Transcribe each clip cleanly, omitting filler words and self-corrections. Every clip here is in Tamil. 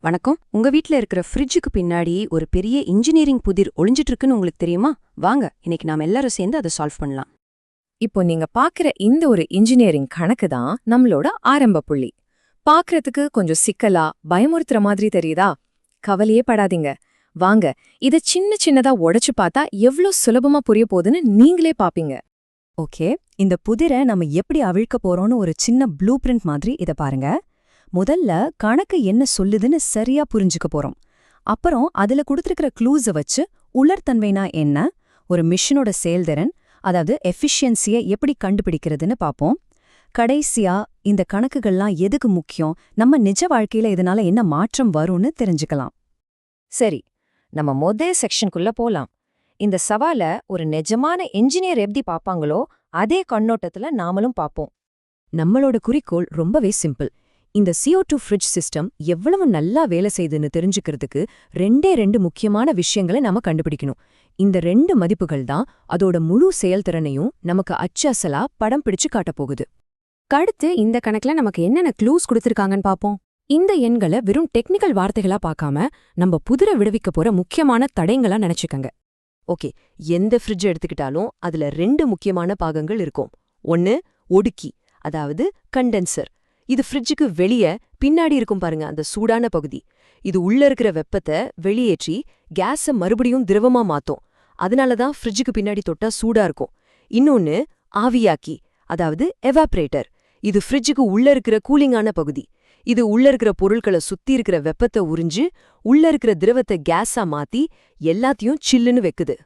வணக்கம். உங்க வீட்ல இருக்கிற ஃப்ரிட்ஜுக்கு பின்னாடி ஒரு பெரிய இன்ஜினியரிங் புதிர் ஒளிஞ்சிட்டு இருக்குன்னு உங்களுக்கு தெரியுமா? வாங்க, இன்னைக்கு நாம எல்லாரும் சேர்ந்து அதை சால்வ் பண்ணலாம். இப்போ நீங்க பாக்குற இந்த ஒரு இன்ஜினியரிங் கணக்கு தான் நம்மளோட ஆரம்ப புள்ளி. பாக்குறதுக்கு கொஞ்சம் சிக்கலா பயமுறுத்துற மாதிரி தெரியுதா? கவலையே படாதீங்க. வாங்க, இத சின்ன சின்னதா உடைச்சு பார்த்தா எவ்ளோ சுலபமா புரிய போகுதுன்னு நீங்களே பாப்பீங்க. ஓகே, இந்த புதிரை நம்ம எப்படி அவிழ்க்க போறோம்னு ஒரு சின்ன ப்ளூ பிரிண்ட் மாதிரி இத பாருங்க. முதல்ல கணக்கு என்ன சொல்லுதுன்னு சரியா புரிஞ்சுக்க போறோம். அப்புறம் அதுல கொடுத்திருக்கிற க்ளூஸ வச்சு உலர்தன்மைனா என்ன, ஒரு மிஷினோட செயல்திறன், அதாவது எஃபிஷியன்சியை எப்படி கண்டுபிடிக்கிறதுன்னு பாப்போம். கடைசியா இந்த கணக்குகள்லாம் எதுக்கு முக்கியம், நம்ம நிஜ வாழ்க்கையில இதனால என்ன மாற்றம் வரும்னு தெரிஞ்சுக்கலாம். சரி, நம்ம முதல் செக்ஷனுக்குள்ள போலாம். இந்த சவால ஒரு நிஜமான என்ஜினியர் எப்படி பாப்பாங்களோ அதே கண்ணோட்டத்துல நாமளும் பாப்போம். நம்மளோட குறிக்கோள் ரொம்பவே சிம்பிள். இந்த CO2 ஃப்ரிட்ஜ் சிஸ்டம் எவ்வளவு நல்லா வேலை செய்யுதுன்னு தெரிஞ்சுக்கிறதுக்கு ரெண்டு முக்கியமான விஷயங்களை நாம கண்டுபிடிக்கணும். இந்த 2 மதிப்புகள் தான் அதோட முழு செயல்திறனையும் நமக்கு அச்சசலா படம் பிடிச்சு காட்டப் போகுது. அடுத்து இந்த கணக்குல நமக்கு என்னென்ன க்ளூஸ் கொடுத்திருக்காங்கன்னு பாப்போம். இந்த எண்களை வெறும் டெக்னிக்கல் வார்த்தைகளா பார்க்காம நம்ம புதிரை விடுவிக்க போற முக்கியமான தடயங்களா நினைச்சுக்கங்க. ஓகே, எந்த ஃப்ரிட்ஜ் எடுத்துக்கிட்டாலும் அதுல 2 முக்கியமான பாகங்கள் இருக்கும். ஒன்னு ஒடுக்கி, அதாவது கண்டென்சர். இது ஃப்ரிட்ஜுக்கு வெளியே பின்னாடி இருக்கும் பாருங்க, அந்த சூடான பகுதி. இது உள்ள இருக்கிற வெப்பத்தை வெளியேற்றி கேஸை மறுபடியும் திரவமா மாத்தும். அதனாலதான் ஃப்ரிட்ஜுக்கு பின்னாடி தொட்டா சூடா இருக்கும். இன்னொன்னு ஆவியாக்கி, அதாவது எவாப்ரேட்டர். இது ஃப்ரிட்ஜுக்கு உள்ள இருக்கிற கூலிங்கான பகுதி. இது உள்ள இருக்கிற பொருட்களை சுத்தி இருக்கிற வெப்பத்தை உறிஞ்சு உள்ள இருக்கிற திரவத்தை கேஸா மாத்தி எல்லாத்தையும் சில்லுன்னு வைக்குது.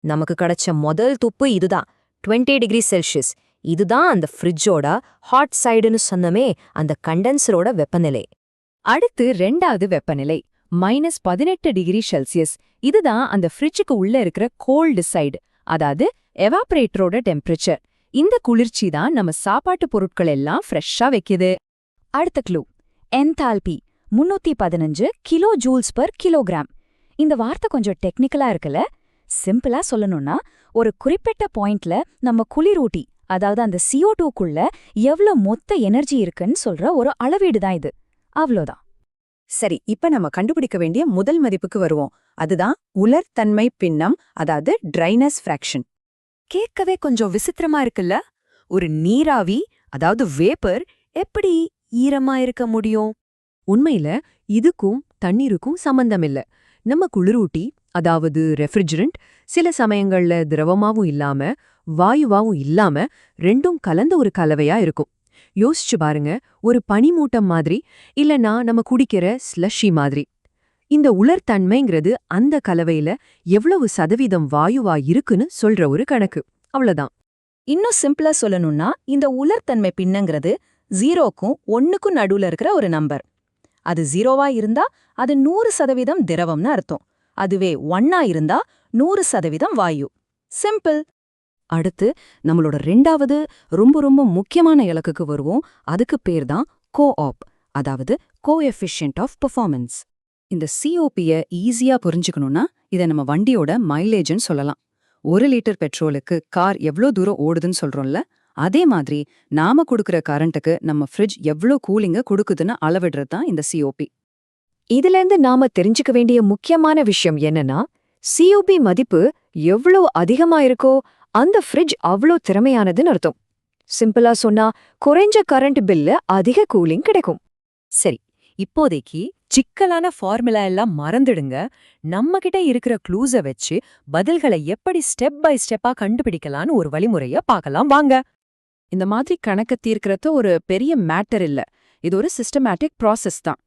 நமக்கு கிடைச்ச முதல் துப்பு இதுதான், 20 டிகிரி செல்சியஸ். இதுதான் அந்த ஃப்ரிட்ஜோட ஹாட் சைடுன்னு சொன்னமே, அந்த கண்டென்சரோட வெப்பநிலை. அடுத்து 2வது வெப்பநிலை -18 டிகிரி செல்சியஸ். இதுதான் அந்த ஃப்ரிட்ஜுக்கு உள்ள இருக்கிற கோல்டு சைடு, அதாவது எவாப்ரேட்டரோட டெம்பரேச்சர். இந்த குளிர்ச்சி தான் நம்ம சாப்பாட்டு பொருட்கள் எல்லாம் ஃப்ரெஷ்ஷா வைக்குது. அடுத்த clue enthalpy, 315 kilo joules per kilogram. இந்த வார்த்தை கொஞ்சம் டெக்னிக்கலா இருக்குல்ல? சிம்பிளா சொல்லணும்னா, ஒரு குறிப்பிட்ட பாயிண்ட்ல நம்ம குளிரூட்டி, அதாவது அந்த CO2க்குள்ள எவ்ளோ மொத்த எனர்ஜி இருக்குன்னு சொல்ற ஒரு அளவீடு தான் இது. அவ்வளோதான். சரி, இப்ப நம்ம கண்டுபிடிக்க வேண்டிய முதல் மதிப்புக்கு வருவோம். அதுதான் உலர்தன்மை பின்னம், அதாவது ட்ரைனஸ் ஃப்ராக்ஷன். கேட்கவே கொஞ்சம் விசித்திரமா இருக்குல்ல? ஒரு நீராவி, அதாவது வேப்பர், எப்படி ஈரமா இருக்க முடியும்? உண்மையில இதுக்கும் தண்ணீருக்கும் சம்பந்தமில்ல. நம்ம குளிரூட்டி, அதாவது ரெஃப்ரிஜரண்ட், சில சமயங்கள்ல திரவமாவும் இல்லாம வாயுவாவும் இல்லாம ரெண்டும் கலந்த ஒரு கலவையா இருக்கும். யோசிச்சு பாருங்க, ஒரு பனிமூட்டம் மாதிரி, இல்லனா நம்ம குடிக்கிற ஸ்லஷி மாதிரி. இந்த உலர்தன்மைங்கிறது அந்த கலவையில எவ்வளவு சதவீதம் வாயுவா இருக்குன்னு சொல்ற ஒரு கணக்கு. அவ்வளவுதான். இன்னும் சிம்பிளா சொல்லணும்னா, இந்த உலர்தன்மை பின்னங்கிறது 0க்கும் 1க்கும் நடுவுல இருக்கிற ஒரு நம்பர். அது 0வா இருந்தா அது 100% திரவம்னு அர்த்தம். அதுவே 1ஆ இருந்தா 100% வாயு. சிம்பிள். அடுத்து நம்மளோட 2வது ரொம்ப முக்கியமான இலக்குக்கு வருவோம். அதுக்கு பேர் தான் கோஆப், அதாவது கோஎஃபிஷியன்ட் ஆஃப் பெர்ஃபார்மன்ஸ். இந்த COPய ஈஸியா புரிஞ்சுக்கணும்னா, இதை நம்ம வண்டியோட மைலேஜ்னு சொல்லலாம். 1 லிட்டர் பெட்ரோலுக்கு கார் எவ்ளோ தூரம் ஓடுதுன்னு சொல்றோம்ல, அதே மாதிரி நாம கொடுக்கிற கரண்ட்டுக்கு நம்ம ஃப்ரிட்ஜ் எவ்ளோ கூலிங்க கொடுக்குதுன்னு அளவிடுறது தான் இந்த COP. இதிலேருந்து நாம தெரிஞ்சுக்க வேண்டிய முக்கியமான விஷயம் என்னன்னா, COP மதிப்பு எவ்ளோ அதிகமா இருக்கோ அந்த ஃப்ரிட்ஜ் அவ்ளோ திறமையானதுன்னு அர்த்தம். சிம்பிளா சொன்னா, குறைஞ்ச கரண்ட் பில்ல அதிக கூலிங் கிடைக்கும். சரி, இப்போதைக்கு சிக்கலான ஃபார்முலா எல்லாம் மறந்துடுங்க. நம்ம கிட்ட இருக்கிற க்ளூஸ வச்சு பதில்களை எப்படி ஸ்டெப் பை ஸ்டெப்பா கண்டுபிடிக்கலான்னு ஒரு வழிமுறைய பார்க்கலாம் வாங்க. இந்த மாதிரி கணக்க தீர்க்கறது ஒரு பெரிய மேட்டர் இல்ல. இது ஒரு சிஸ்டமேட்டிக் ப்ராசஸ் தான்.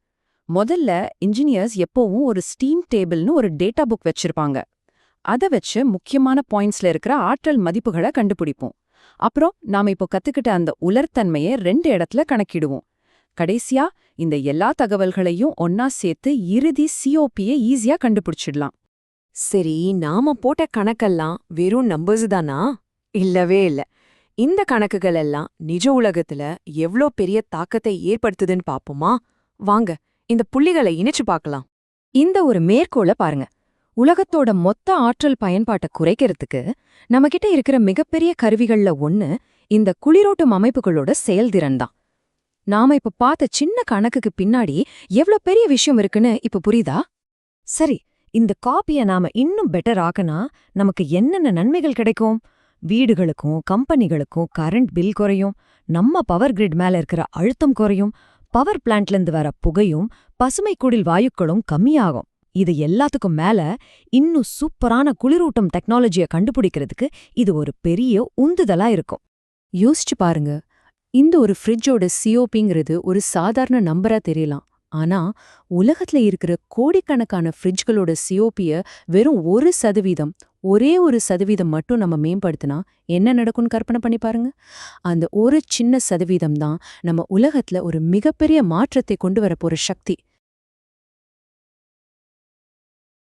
முதல்ல இன்ஜினியர்ஸ் எப்பவும் ஒரு ஸ்டீம் டேபிள்னு ஒரு டேட்டா புக் வச்சிருப்பாங்க. அதை வச்சு முக்கியமான பாயிண்ட்ஸ்ல இருக்கிற ஆற்றல் மதிப்புகளை கண்டுபிடிப்போம். அப்புறம் நாம இப்போ கத்துக்கிட்ட அந்த உலர்தன்மையை 2 இடத்துல கணக்கிடுவோம். கடைசியா இந்த எல்லா தகவல்களையும் ஒன்னா சேர்த்து இறுதி COPயை ஈஸியா கண்டுபிடிச்சிடலாம். சரி, நாம போட்ட கணக்கெல்லாம் வெறும் நம்பர்ஸ் தானா? இல்லவே இல்ல. இந்த கணக்குகள் எல்லாம் நிஜ உலகத்துல எவ்ளோ பெரிய தாக்கத்தை ஏற்படுத்துதுன்னு பாப்போமா? வாங்க, இந்த புள்ளிகளை இணைச்சு பார்க்கலாம். இந்த ஒரு மேற்கோளை பாருங்க. உலகத்தோட மொத்த ஆற்றல் பயன்பாட்டை குறைக்கிறதுக்கு நம்மகிட்ட இருக்கிற மிகப்பெரிய கருவிகள்ல ஒன்னு இந்த குளிரூட்டும் அமைப்புகளோட செயல்திறன் தான். நாம இப்ப பார்த்த சின்ன கணக்குக்கு பின்னாடி எவ்ளோ பெரிய விஷயம் இருக்குன்னு இப்ப புரியுதா? சரி, இந்த காப்பிய நாம இன்னும் பெட்டர் ஆக்கனா நமக்கு என்னென்ன நன்மைகள் கிடைக்கும்? வீடுகளுக்கும் கம்பெனிகளுக்கும் கரண்ட் பில் குறையும், நம்ம பவர் கிரிட் மேல இருக்கிற அழுத்தம் குறையும், பவர் பிளான்ட்ல இருந்து வர புகையும் பசுமை குடில் வாயுக்களும் கம்மியாகும். இது எல்லாத்துக்கும் மேல இன்னும் சூப்பரான குளிரூட்டும் டெக்னாலஜிய கண்டுபிடிக்கிறதுக்கு இது ஒரு பெரிய உந்துதலா இருக்கும். யோசிச்சு பாருங்க, இந்த ஒரு ஃப்ரிட்ஜோட சிஓபிங்கிறது ஒரு சாதாரண நம்பரா தெரியலாம். ஆனா உலகத்துல இருக்கிற கோடிக்கணக்கான ஃப்ரிட்ஜ்களோட சிஓபிய வெறும் 1%, ஒரே 1% மட்டும் நம்ம மேம்படுத்தினா என்ன நடக்கும்னு கற்பனை பண்ணி பாருங்க. அந்த ஒரு சின்ன சதவீதம் தான் நம்ம உலகத்துல ஒரு மிகப்பெரிய மாற்றத்தை கொண்டு வரப்போற சக்தி.